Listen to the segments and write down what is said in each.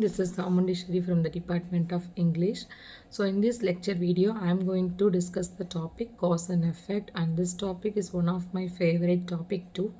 This is Samundishri from the Department of English. So in this lecture video, I am going to discuss the topic cause and effect, and this topic is one of my favorite topic too.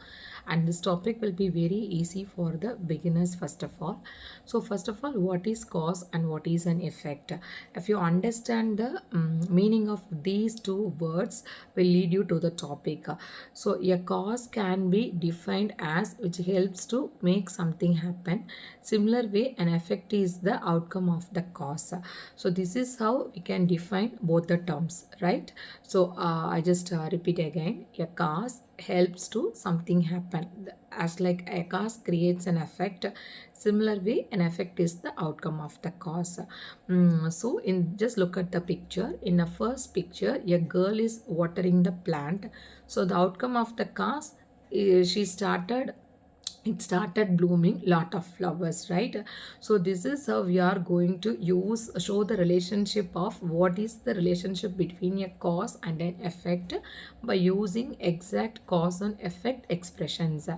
And this topic will be very easy for the beginners first of all. So first of all, what is cause and what is an effect? If you understand the meaning of these two words will lead you to the topic. So a cause can be defined as which helps to make something happen. Similar way, an effect is the outcome of the cause. So this is how we can define both the terms, right? So I just repeat again. A cause helps to something happen, as like a cause creates an effect. Similar way, an effect is the outcome of the cause. So in just look at the picture. In the first picture, a girl is watering the plant. So the outcome of the cause, she started it started blooming lot of flowers, right? So this is how we are going to show the relationship of what is the relationship between a cause and an effect by using exact cause and effect expressions.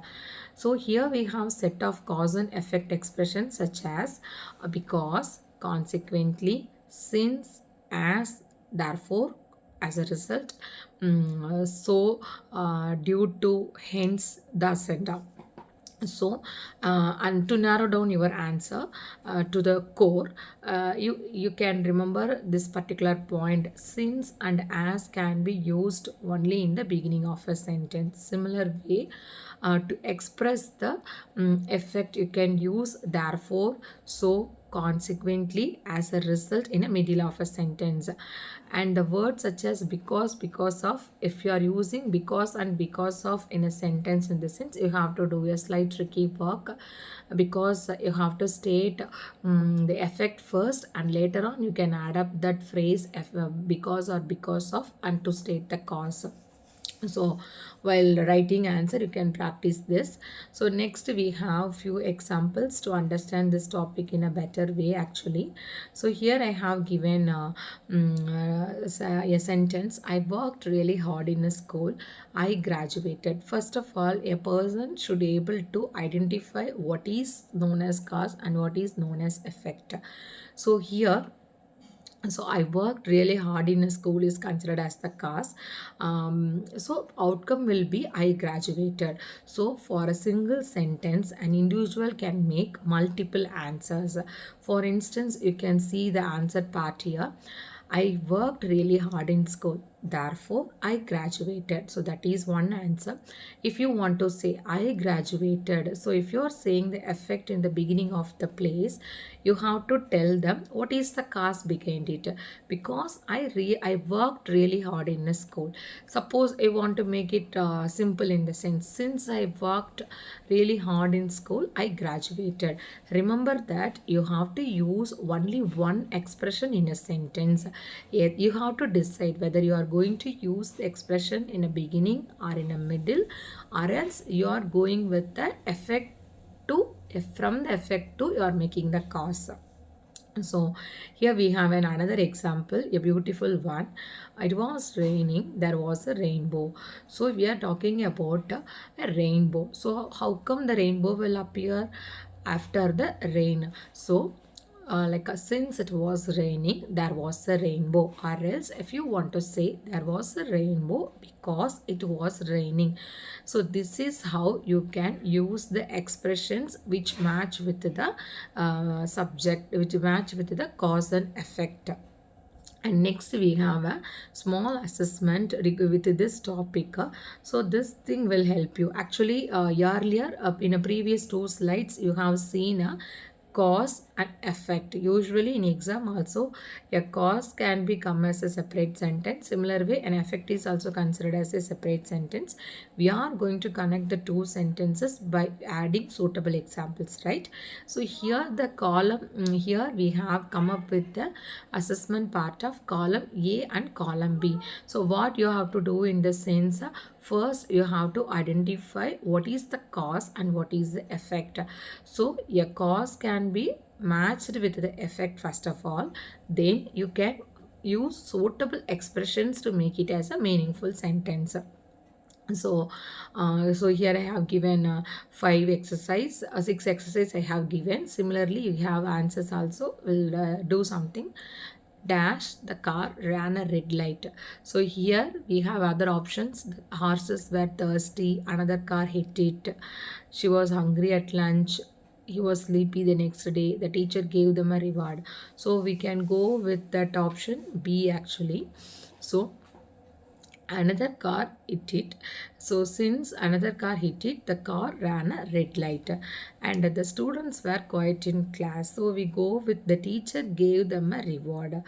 So here we have set of cause and effect expressions such as because, consequently, since, as, therefore, as a result, due to, hence, thus, and down. So and to narrow down your answer to the core, you can remember this particular point. Since and as can be used only in the beginning of a sentence. Similar way, to express the effect, you can use therefore, so, consequently, as a result in the middle of a sentence. And the words such as because of, if you are using because and because of in a sentence, in the sense you have to do a slight tricky work, because you have to state the effect first, and later on you can add up that phrase because or because of, and to state the cause. So while writing answer, you can practice this. So next we have few examples to understand this topic in a better way actually. So here I have given a sentence. I worked really hard in a school. I graduated. First of all, a person should be able to identify what is known as cause and what is known as effect. So here, so I worked really hard in a school is considered as the cause. So outcome will be I graduated. So for a single sentence, an individual can make multiple answers. For instance, you can see the answer part here. I worked really hard in school. Therefore, I graduated. So that is one answer. If you want to say I graduated, so if you are saying the effect in the beginning of the place, you have to tell them what is the cause behind it. Because I worked really hard in a school. Suppose I want to make it simple in the sense, since I worked really hard in school, I graduated. Remember that you have to use only one expression in a sentence. You have to decide whether you are going to use the expression in a beginning or in a middle, or else you are going with the effect to, from the effect to you are making the cause. So here we have another example, a beautiful one. It was raining, there was a rainbow. So we are talking about a rainbow. So how come the rainbow will appear after the rain? So since it was raining, there was a rainbow. Or else if you want to say there was a rainbow because it was raining. So this is how you can use the expressions which match with the subject, which match with the cause and effect. And next we have a small assessment with this topic. So this thing will help you. Actually, earlier in a previous two slides, you have seen a cause and effect. Usually in exam also, a cause can become as a separate sentence. Similar way, an effect is also considered as a separate sentence. We are going to connect the two sentences by adding suitable examples, right? So here the column, here we have come up with the assessment part of column A and column B. So what you have to do in this sense, first you have to identify what is the cause and what is the effect. So a cause can be matched with the effect first of all. Then you can use suitable expressions to make it as a meaningful sentence. So here I have given five exercise, six exercise I have given. Similarly, you have answers also. Will do something. Dash, the car ran a red light. So here we have other options. The horses were thirsty. Another car hit it. She was hungry at lunch. He was sleepy the next day. The teacher gave them a reward. So we can go with that option B actually. So another car hit it. So since another car hit it, the car ran a red light and the students were quiet in class. So we go with the teacher gave them a reward.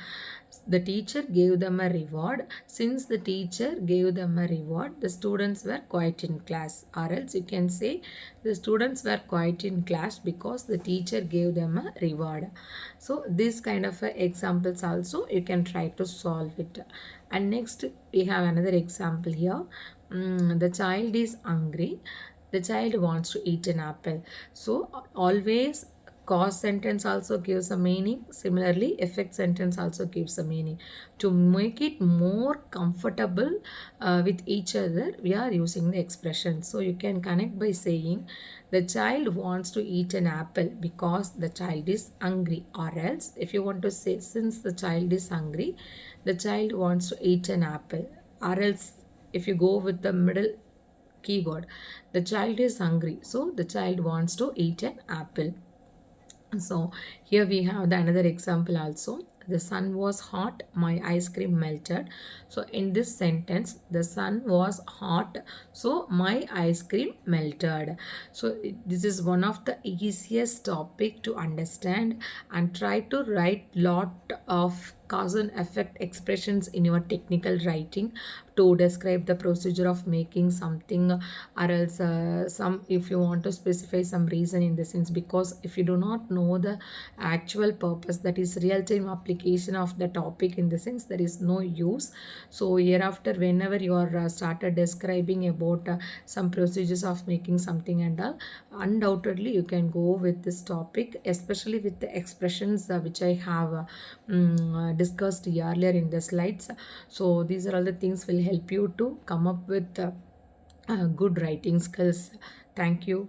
The teacher gave them a reward. Since the teacher gave them a reward, the students were quiet in class. Or else you can say the students were quiet in class because the teacher gave them a reward. So this kind of examples also you can try to solve it. And next we have another example here. The child is hungry. The child wants to eat an apple. So always cause sentence also gives a meaning. Similarly, effect sentence also gives a meaning. To make it more comfortable with each other, we are using the expression. So you can connect by saying the child wants to eat an apple because the child is hungry. Or else, if you want to say since the child is hungry, the child wants to eat an apple. Or else, if you go with the middle keyword, the child is hungry, so the child wants to eat an apple. So here we have the another example also. The sun was hot, my ice cream melted. So in this sentence, the sun was hot, so my ice cream melted. So this is one of the easiest topic to understand, and try to write lot of cause and effect expressions in your technical writing to describe the procedure of making something, or else some if you want to specify some reason in the sense, because if you do not know the actual purpose, that is real time application of the topic, in the sense there is no use. So hereafter whenever you are started describing about some procedures of making something and all, undoubtedly you can go with this topic, especially with the expressions which I have discussed earlier in the slides. So these are all the things will help you to come up with good writing skills. Thank you.